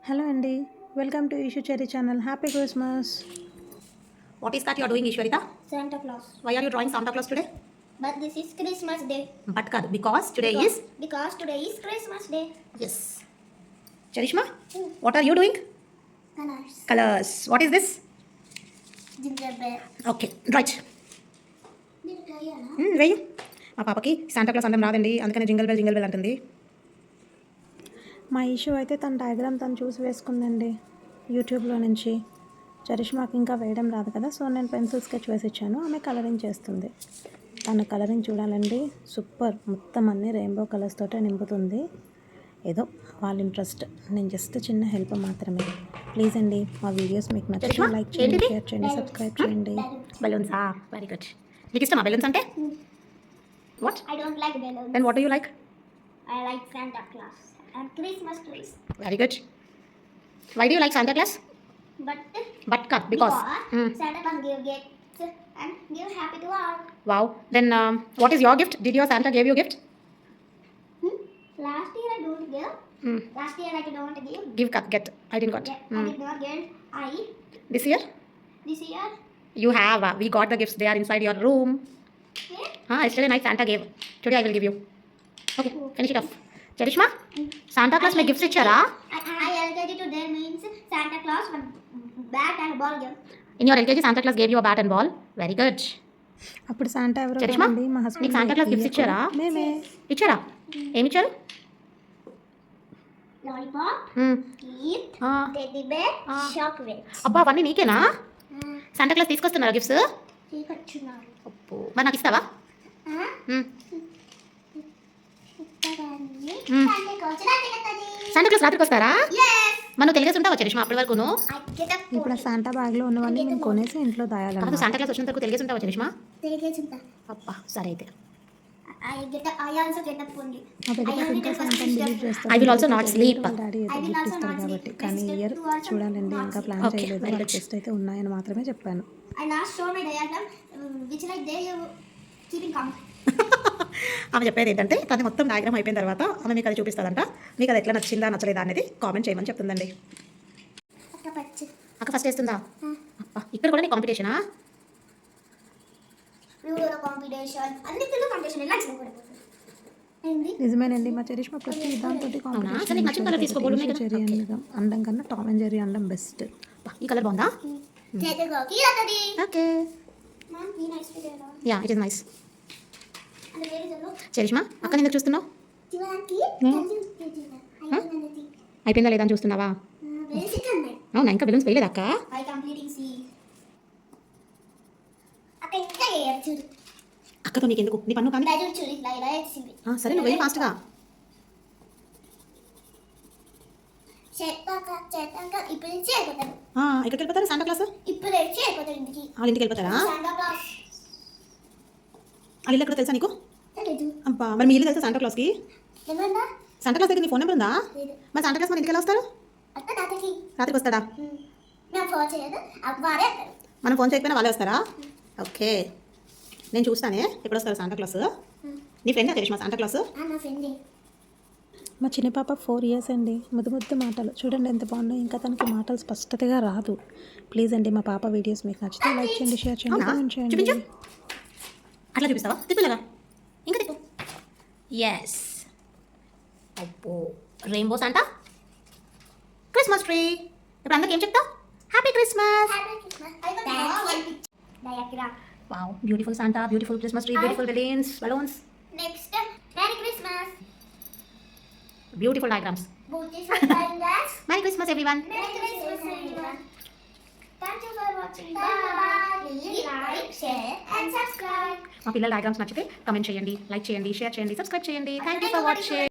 Hello అండి, welcome to issue cherry channel. Happy Christmas. What is that you are doing, Ishwarita? Santa Claus. Why are you drawing Santa Claus today? But this is Christmas Day. But kaadu, because today is Because today is Christmas Day. yes. Charishma, what are you doing? Colors. Colors. What is this? Gingerbread. Okay, right. Did you try వెయ్యి మా పాపకి Santa Claus అందం రాదండి, అందుకని jingle bell అంటుంది. మా issue అయితే తన డయాగ్రామ్ తను చూసి వేసుకుందండి యూట్యూబ్లో నుంచి. చరిష్మాకి ఇంకా వేయడం రాదు కదా, సో నేను పెన్సిల్ స్కెచ్ వేసి ఇచ్చాను. ఆమె కలరింగ్ చేస్తుంది. తన కలరింగ్ చూడాలండి, సూపర్. మొత్తం అన్నీ రెయిన్బో కలర్స్ తోటే నింపుతుంది. ఏదో వాళ్ళ ఇంట్రెస్ట్, నేను జస్ట్ చిన్న హెల్ప్ మాత్రమే. ప్లీజ్ అండి, మా వీడియోస్ మీకు నచ్చితే లైక్ చేయండి, షేర్ చేయండి, సబ్స్క్రైబ్ చేయండి. బెలూన్సా? Very good. మీకు ఇష్టమా బెలూన్స్ అంటే? What? I don't like balloons. Then what do you like? I like Santa Claus and Christmas trees. Very good. Why do you like Santa Claus? But Because Santa Claus give gifts and give happy to all. Wow. Then what is your gift? Did your Santa give you gift? Last year I don't give. Last year I don't give. Get. I didn't got. I did not get. This year? This year. You have. We got the gifts. They are inside your room. Okay. Yesterday night Santa gave. Today I will give you. Okay, finish it off. Charishma, Santa Claus may gifts ichara? I LKG today means Santa Claus one bat and ball game. In your LKG, Santa Claus gave you a bat and ball. Very good. అప్పుడు Santa ఎవరో charisma, కాదండి, మా నీకు husband. Santa Claus gifts ఇచ్చారా? మేమే. ఇచ్చారా? ఏమి ఇచ్చారు? Lollipop, teeth, teddy bear, chocolates. అబ్బా, అవన్నీ నీకేనా? Santa Claus తీసుకొస్తున్నారా గిఫ్ట్స్? తీసుకొచ్చున్నారు. అబ్బో, మరి నాకు ఇస్తావా? Santa Claus రాత్రికి వస్తారా? మనం తెలియసి ఉంటావా చరిష్మా అప్పటి వరకును? ఇప్పుడు ఆ శాంటా బ్యాగ్లో ఉన్నవన్నీ నేను కొనేసి ఇంట్లో కాదు, దాయాలన్నమాట. Santa Claus వచ్చినంత వరకు తెలియసి ఉంటావా చరిష్మా? అబ్బా, సరే అయితే. మా పెద్ద పాప ఇంకా శాంటాని బిలీవ్ చేస్తాడు. I will also not sleep. వాళ్ళ డాడీ ఏదో గిఫ్ట్ ఇస్తారు కాబట్టి. కానీ ఇయర్ చూడాలండి, ఇంకా ప్లాన్ Okay, చేయలేదు. very వాళ్ళ good. టెస్ట్ అయితే ఉన్నాయని మాత్రమే చెప్పాను. ఆమె చెప్పేది ఏంటంటే, తను మొత్తం డయాగ్రామ్ అయిపోయిన తర్వాత ఆమె మీకు అది చూపిస్తుందంట. మీకు అది ఎట్లా నచ్చిందా నచ్చలేదా అనేది కామెంట్ చేయమని చెప్తుందండి. అక్క ఫస్ట్ వేస్తుందా? అబ్బా, ఇక్కడ కూడా నీ కాంపిటీషనా? నిజమేనండి, మా చరిష్మా ప్రతి దాంతో అవునా? సరే, నీకు నచ్చిన colour తీసుకో, బోర్డు ఉన్నాయి కదా. చెరీ అందం కన్నా టామ్ అండ్ జెర్రీ అందం బెస్ట్. అబ్బా, ఈ కలర్ బాగుందా? Okay, yeah, it is nice. Charishma, అక్క ఎందుకు చూస్తున్నావు? అయిపోయిందా లేదా అని చూస్తున్నావా? అవునా, ఇంకా బెలూన్స్ వేయలేదు అక్క? అక్కతో నీకు ఎందుకు? నీ పన్ను కానీ. సరే, నువ్వు వెళ్ళి ఫాస్ట్గా. ఎక్కడికి వెళ్ళిపోతారు శాంటా క్లాస్? వాళ్ళ ఇంటికి వెళ్ళిపోతారా? వాళ్ళ ఇల్లు ఎక్కడ తెలుసా నీకు? అబ్బా, మరి మీ ఇల్లు తెలుసా శాంటా క్లాస్కి? శాంటా క్లాస్ దగ్గర నీ ఫోన్ నెంబర్ ఉందా? మరి శాంటా క్లాస్ మన ఇంటికి ఎలా వస్తారు? రాత్రికి వస్తాడా? మనం ఫోన్ చేయకపోయినా వాళ్ళే వస్తారా? ఓకే, నేను చూస్తానే ఎప్పుడు వస్తారు శాంటా క్లాస్. నీ ఫ్రెండ్ చరిష్మా శాంటా క్లాస్? మా చిన్న పాప 4 years అండి. ముద్దు మాటలు చూడండి ఎంత బాగున్నాయి. ఇంకా తనకి మాటలు స్పష్టతగా రాదు. ప్లీజ్ అండి, మా పాప వీడియోస్ మీకు నచ్చితే లైక్ చేయండి, షేర్ చేయండి, కామెంట్ చేయండి. చూపించు. అట్లా చూపిస్తావా? తిప్పులాగా ఇంకా తిప్పు. ఎస్. అబ్బో, రెయిన్బో శాంటా, క్రిస్మస్ ట్రీ. ఇప్పుడు అందరికి ఏం చెప్తావు? Happy Christmas. Wow, beautiful Santa, beautiful Christmas tree, beautiful balloons. Next, Merry Christmas. Beautiful diagrams. Merry Christmas everyone. Merry Christmas, everyone. Thank you for watching. Bye. Please like, share, and subscribe. మా పిల్లల diagrams నచ్చితే comment చేయండి, like చేయండి, share చేయండి, subscribe చేయండి. Thank you for watching.